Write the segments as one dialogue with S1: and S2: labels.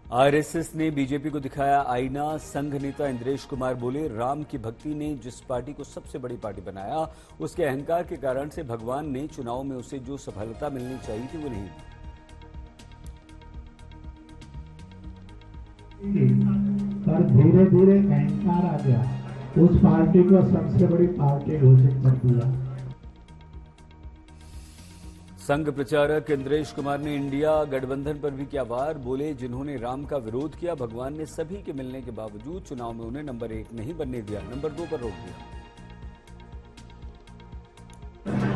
S1: RSS ने BJP को दिखाया आईना। संघ नेता इंद्रेश कुमार बोले, राम की भक्ति ने जिस पार्टी को सबसे बड़ी पार्टी बनाया, उसके अहंकार के कारण से भगवान ने चुनाव में उसे जो सफलता मिलनी चाहिए थी वो नहीं दी।
S2: पर धीरे धीरे अहंकार आ गया, उस पार्टी को सबसे बड़ी पार्टी घोषित कर दिया।
S1: संघ प्रचारक इंद्रेश कुमार ने इंडिया गठबंधन पर भी किया वार। बोले, जिन्होंने राम का विरोध किया, भगवान ने सभी के मिलने के बावजूद चुनाव में उन्हें नंबर 1 नहीं बनने दिया, नंबर 2 पर रोक दिया।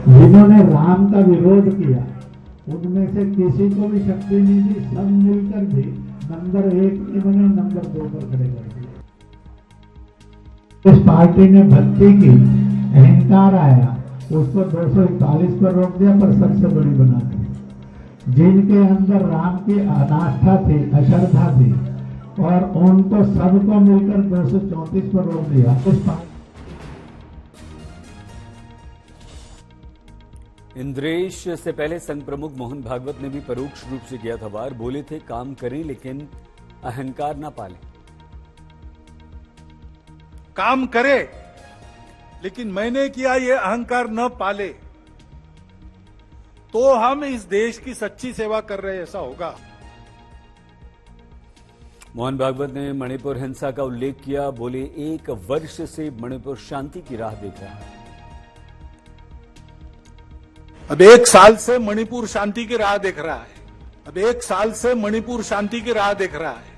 S2: जिन्होंने राम का विरोध किया, उनमें से किसी को भी शक्ति नहीं दी, सब मिलकर भी नंबर 1 नहीं बने, नंबर 2 पर खड़े कर दिए। इस पार्टी ने भक्ति की, अहंकार आया, उसको 241 पर रोक दिया, पर सबसे बड़ी बना दी। जिनके अंदर राम की अनास्था थी, अश्रद्धा थी, और उनको सबको मिलकर 234 पर रोक दिया।
S1: इंद्रेश से पहले संघ प्रमुख मोहन भागवत ने भी परोक्ष रूप से किया था वार। बोले थे, काम करें लेकिन अहंकार ना पालें।
S3: काम करे लेकिन मैंने किया ये अहंकार न पाले तो हम इस देश की सच्ची सेवा कर रहे ऐसा होगा।
S1: मोहन भागवत ने मणिपुर हिंसा का उल्लेख किया। बोले, 1 वर्ष से मणिपुर शांति की राह देख रहा है।
S3: अब 1 साल से मणिपुर शांति की राह देख रहा है। अब 1 साल से मणिपुर शांति की राह देख रहा है।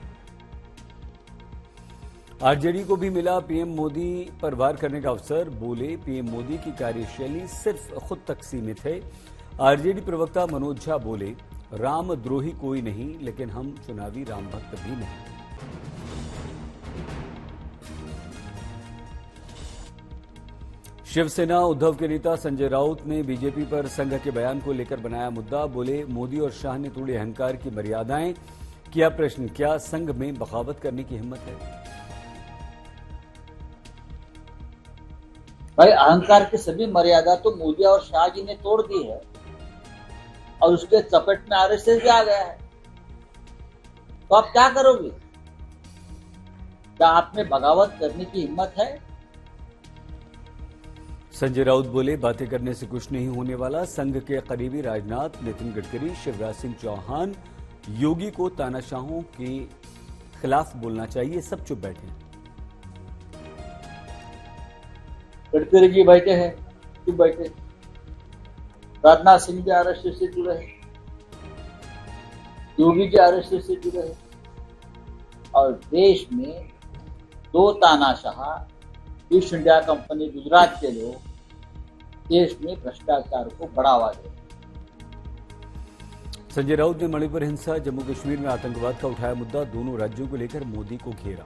S1: आरजेडी को भी मिला पीएम मोदी पर वार करने का अवसर। बोले, पीएम मोदी की कार्यशैली सिर्फ खुद तक सीमित है। आरजेडी प्रवक्ता मनोज झा बोले, राम द्रोही कोई नहीं, लेकिन हम चुनावी राम भक्त भी नहीं। शिवसेना उद्धव के नेता संजय राउत ने बीजेपी पर संघ के बयान को लेकर बनाया मुद्दा। बोले, मोदी और शाह ने तोड़ी अहंकार की मर्यादाएं। किया प्रश्न, क्या संघ में बगावत करने की हिम्मत है?
S4: भाई, अहंकार की सभी मर्यादा तो मोदी और शाह जी ने तोड़ दी है और उसके चपेट में आरएसएस भी आ गया है। तो आप क्या करोगे? क्या आप में बगावत करने की हिम्मत है?
S1: संजय राउत बोले, बातें करने से कुछ नहीं होने वाला। संघ के करीबी राजनाथ, नितिन गडकरी, शिवराज सिंह चौहान, योगी को तानाशाहों के खिलाफ बोलना चाहिए, सब चुप बैठे।
S4: गडकरी जी बैठे हैं, चुप बैठे। राजनाथ सिंह जी आरएसएस से जुड़े हैं, योगी जी आरएसएस से जुड़े हैं, और देश में 2 तानाशाह, ईस्ट इंडिया कंपनी गुजरात के लोग देश में भ्रष्टाचार को बढ़ावा दे।
S1: संजय राउत ने मणिपुर हिंसा, जम्मू कश्मीर में आतंकवाद का उठाया मुद्दा। दोनों राज्यों को लेकर मोदी को घेरा।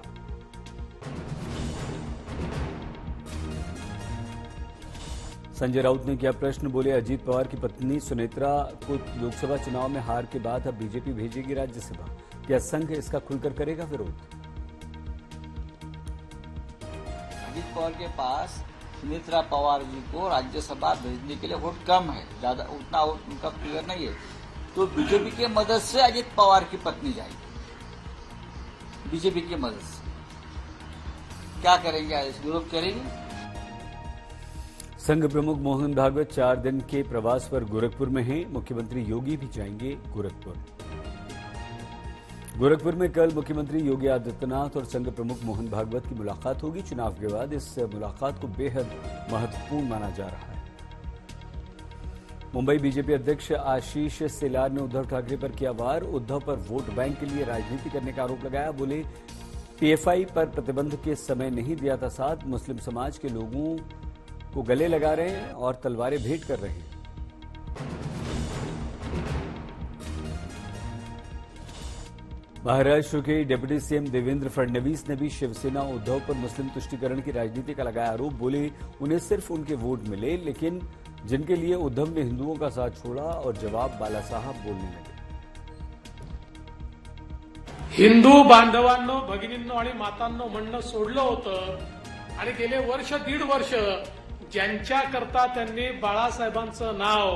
S1: संजय राउत ने किया प्रश्न। बोले, अजीत पवार की पत्नी सुनेत्रा को लोकसभा चुनाव में हार के बाद अब बीजेपी भेजेगी राज्यसभा। क्या संघ इसका खुलकर करेगा विरोध?
S4: अजीत पवार के पास सुनेत्रा पवार जी को राज्यसभा भेजने के लिए वोट कम है, ज्यादा उतना वोट उनका क्लियर नहीं है। तो बीजेपी की मदद से अजीत पवार की पत्नी जाएगी, बीजेपी की मदद से। क्या करेंगे? विरोध करेंगे।
S1: संघ प्रमुख मोहन भागवत 4 दिन के प्रवास पर गोरखपुर में हैं। मुख्यमंत्री योगी भी जाएंगे गोरखपुर। गोरखपुर में कल मुख्यमंत्री योगी आदित्यनाथ और संघ प्रमुख मोहन भागवत की मुलाकात होगी। चुनाव के बाद इस मुलाकात को बेहद महत्वपूर्ण माना जा रहा है। मुंबई बीजेपी अध्यक्ष आशीष शेलार ने उद्धव ठाकरे पर किया वार। उद्धव पर वोट बैंक के लिए राजनीति करने का आरोप लगाया। बोले, पीएफआई पर प्रतिबंध के समय नहीं दिया था साथ, मुस्लिम समाज के लोगों को गले लगा रहे हैं और तलवारें भेंट कर रहे हैं। महाराष्ट्र के डिप्टी सीएम देवेंद्र फडणवीस ने भी शिवसेना उद्धव पर मुस्लिम तुष्टीकरण की राजनीति का लगाया आरोप। बोले, उन्हें सिर्फ उनके वोट मिले, लेकिन जिनके लिए उद्धव ने हिंदुओं का साथ छोड़ा, और जवाब बाला साहब बोलने लगे।
S5: हिंदू बांधवांनो, भगिनींनो आणि मातांनो म्हणणं सोडलं होतं आणि गेले वर्ष 1.5 वर्ष ज्यांच्याकरता त्यांनी बाळासाहेबांचं नाव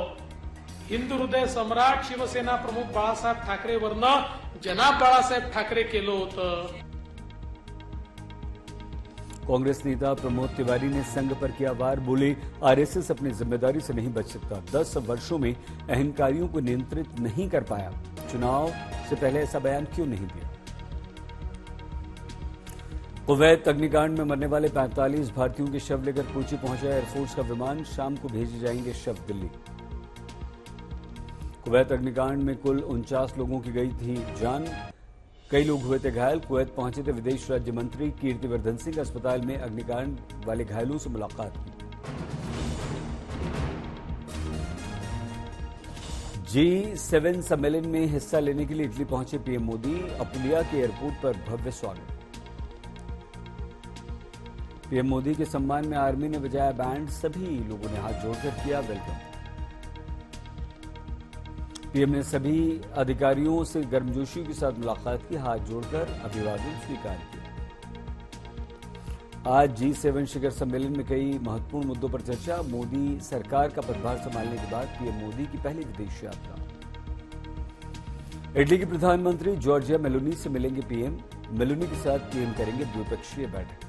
S5: हिंदू हृदय सम्राट शिवसेना प्रमुख बाळासाहेब ठाकरेवरनं जनाब बाळासाहेब ठाकरे केलं होतं.
S1: कांग्रेस नेता प्रमोद तिवारी ने संघ पर किया वार, बोले आरएसएस अपनी जिम्मेदारी से नहीं बच सकता. 10 वर्षों में अहंकारियों को नियंत्रित नहीं कर पाया. चुनाव से पहले ऐसा बयान क्यों नहीं दिया. कुवैत अग्निकांड में मरने वाले 45 भारतीयों के शव लेकर कोची पहुंचा एयरफोर्स का विमान. शाम को भेजे जाएंगे शव दिल्ली. कुवैत अग्निकांड में कुल 49 लोगों की गई थी जान. कई लोग हुए थे घायल. कुवैत पहुंचे थे विदेश राज्य मंत्री कीर्तिवर्धन सिंह. अस्पताल में अग्निकांड वाले घायलों से मुलाकात की. G7 सम्मेलन में हिस्सा लेने के लिए इटली पहुंचे पीएम मोदी. अपुलिया के एयरपोर्ट पर भव्य स्वागत. पीएम मोदी के सम्मान में आर्मी ने बजाया बैंड. सभी लोगों ने हाथ जोड़कर किया वेलकम. पीएम ने सभी अधिकारियों से गर्मजोशी के साथ मुलाकात की. हाथ जोड़कर अभिवादन स्वीकार किया. आज G7 शिखर सम्मेलन में कई महत्वपूर्ण मुद्दों पर चर्चा. मोदी सरकार का पदभार संभालने के बाद पीएम मोदी की पहली विदेश यात्रा. इटली की प्रधानमंत्री जॉर्जिया मेलोनी से मिलेंगे पीएम. मेलोनी के साथ पीएम करेंगे द्विपक्षीय बैठक.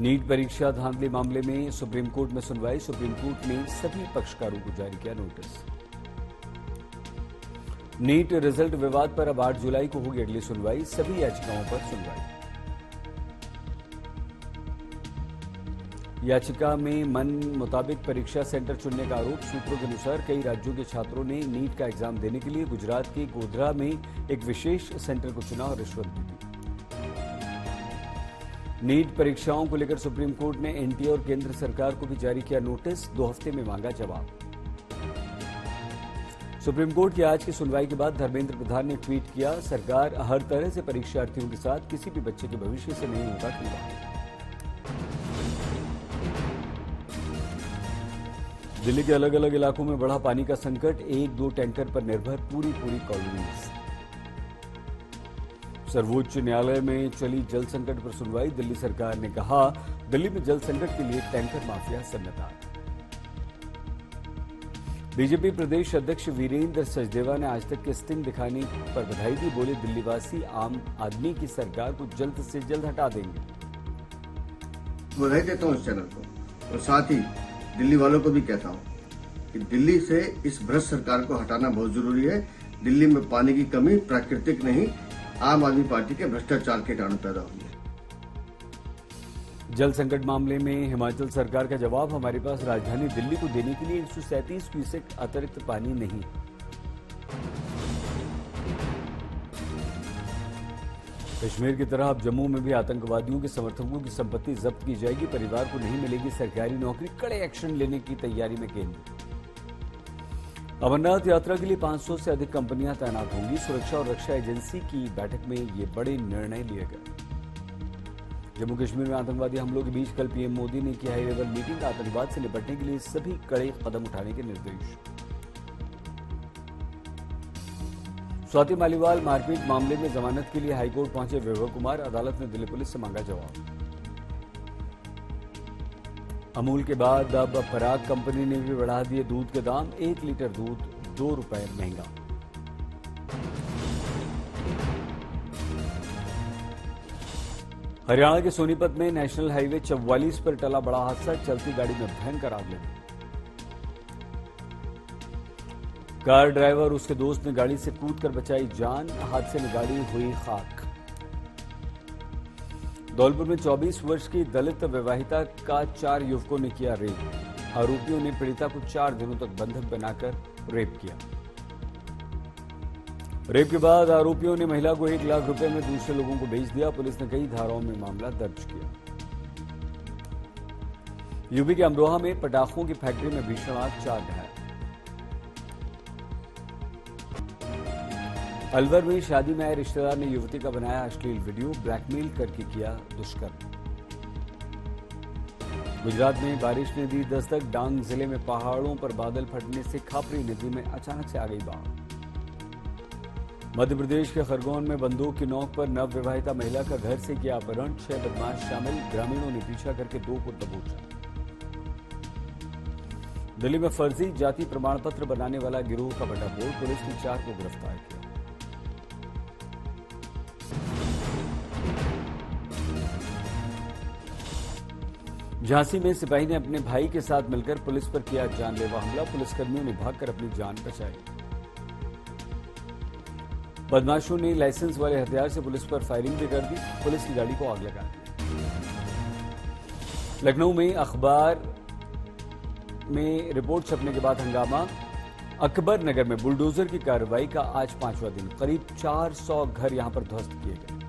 S1: नीट परीक्षा धांधली मामले में सुप्रीम कोर्ट में सुनवाई. सुप्रीम कोर्ट ने सभी पक्षकारों को जारी किया नोटिस. नीट रिजल्ट विवाद पर अब 8 जुलाई को होगी अगली सुनवाई. सभी याचिकाओं पर सुनवाई. याचिका में मन मुताबिक परीक्षा सेंटर चुनने का आरोप. सूत्रों के अनुसार कई राज्यों के छात्रों ने नीट का एग्जाम देने के लिए गुजरात के गोधरा में एक विशेष सेंटर को चुना और रिश्वत दी. नीट परीक्षाओं को लेकर सुप्रीम कोर्ट ने एनटीए और केंद्र सरकार को भी जारी किया नोटिस. 2 हफ्ते में मांगा जवाब. सुप्रीम कोर्ट की आज की सुनवाई के बाद धर्मेंद्र प्रधान ने ट्वीट किया, सरकार हर तरह से परीक्षार्थियों के साथ किसी भी बच्चे के भविष्य से नहीं होगा खिलवाड़. दिल्ली के अलग अलग इलाकों में बढ़ा पानी का संकट. 1-2 टैंकर पर निर्भर पूरी कॉलोनीज. सर्वोच्च न्यायालय में चली जल संकट पर सुनवाई. दिल्ली सरकार ने कहा दिल्ली में जल संकट के लिए टैंकर माफिया जिम्मेदार. बीजेपी प्रदेश अध्यक्ष वीरेंद्र सचदेवा ने आज तक के स्टिंग दिखाने पर बधाई दी. बोले दिल्लीवासी आम आदमी की सरकार को जल्द से जल्द हटा देंगे.
S6: बधाई देता हूं इस चैनल को और साथ ही दिल्ली वालों को भी कहता हूं कि दिल्ली से इस भ्रष्ट सरकार को हटाना बहुत जरूरी है. दिल्ली में पानी की कमी प्राकृतिक नहीं, आम आदमी पार्टी के भ्रष्टाचार के कारण पैदा हुई है.
S1: जल संकट मामले में हिमाचल सरकार का जवाब, हमारे पास राजधानी दिल्ली को देने के लिए 137 क्यूसेक अतिरिक्त पानी नहीं. कश्मीर की तरह अब जम्मू में भी आतंकवादियों के समर्थकों की संपत्ति जब्त की जाएगी. परिवार को नहीं मिलेगी सरकारी नौकरी. कड़े एक्शन लेने की तैयारी में केंद्र. अमरनाथ यात्रा के लिए 500 से अधिक कंपनियां तैनात होंगी. सुरक्षा और रक्षा एजेंसी की बैठक में ये बड़े निर्णय लिए गए. जम्मू कश्मीर में आतंकवादी हमलों के बीच कल पीएम मोदी ने की हाई लेवल मीटिंग. आतंकवाद से निपटने के लिए सभी कड़े कदम उठाने के निर्देश. स्वाति मालीवाल मारपीट मामले में जमानत के लिए हाईकोर्ट पहुंचे विभव कुमार. अदालत ने दिल्ली पुलिस से मांगा जवाब. अमूल के बाद अब पराग कंपनी ने भी बढ़ा दिए दूध के दाम. 1 लीटर दूध 2 रुपए महंगा. हरियाणा के सोनीपत में नेशनल हाईवे 44 पर टला बड़ा हादसा. चलती गाड़ी में भयंकर आग लगी. कार ड्राइवर और उसके दोस्त ने गाड़ी से कूदकर बचाई जान. हादसे में गाड़ी हुई खाक. धौलपुर में 24 वर्ष की दलित विवाहिता का 4 युवकों ने किया रेप. आरोपियों ने पीड़िता को 4 दिनों तक बंधक बनाकर रेप किया. रेप के बाद आरोपियों ने महिला को 1 लाख रुपए में दूसरे लोगों को बेच दिया. पुलिस ने कई धाराओं में मामला दर्ज किया. यूपी के अमरोहा में पटाखों की फैक्ट्री में भीषण आग, 4 घायल. अलवर में शादी में आए रिश्तेदार ने युवती का बनाया अश्लील वीडियो. ब्लैकमेल करके किया दुष्कर्म. गुजरात में बारिश ने दी दस्तक. डांग जिले में पहाड़ों पर बादल फटने से खापरी नदी में अचानक से आ गई बाढ़. मध्य प्रदेश के खरगोन में बंदूक की नोक पर नवविवाहिता महिला का घर से किया अपहरण, 6 बदमाश शामिल, ग्रामीणों ने पीछा करके 2 को दबोचा। दिल्ली में फर्जी जाति प्रमाण पत्र बनाने वाला गिरोह का भंडाफोड़, पुलिस ने 4 को गिरफ्तार किया। झांसी में सिपाही ने अपने भाई के साथ मिलकर पुलिस पर किया जानलेवा हमला, पुलिसकर्मियों ने भागकर अपनी जान बचाई। बदमाशों ने लाइसेंस वाले हथियार से पुलिस पर फायरिंग भी कर दी, पुलिस की गाड़ी को आग लगा दी। लखनऊ में अखबार में रिपोर्ट छपने के बाद हंगामा, अकबर नगर में बुलडोजर की कार्रवाई का आज 5वां दिन, करीब 400 घर यहां पर ध्वस्त किए गए।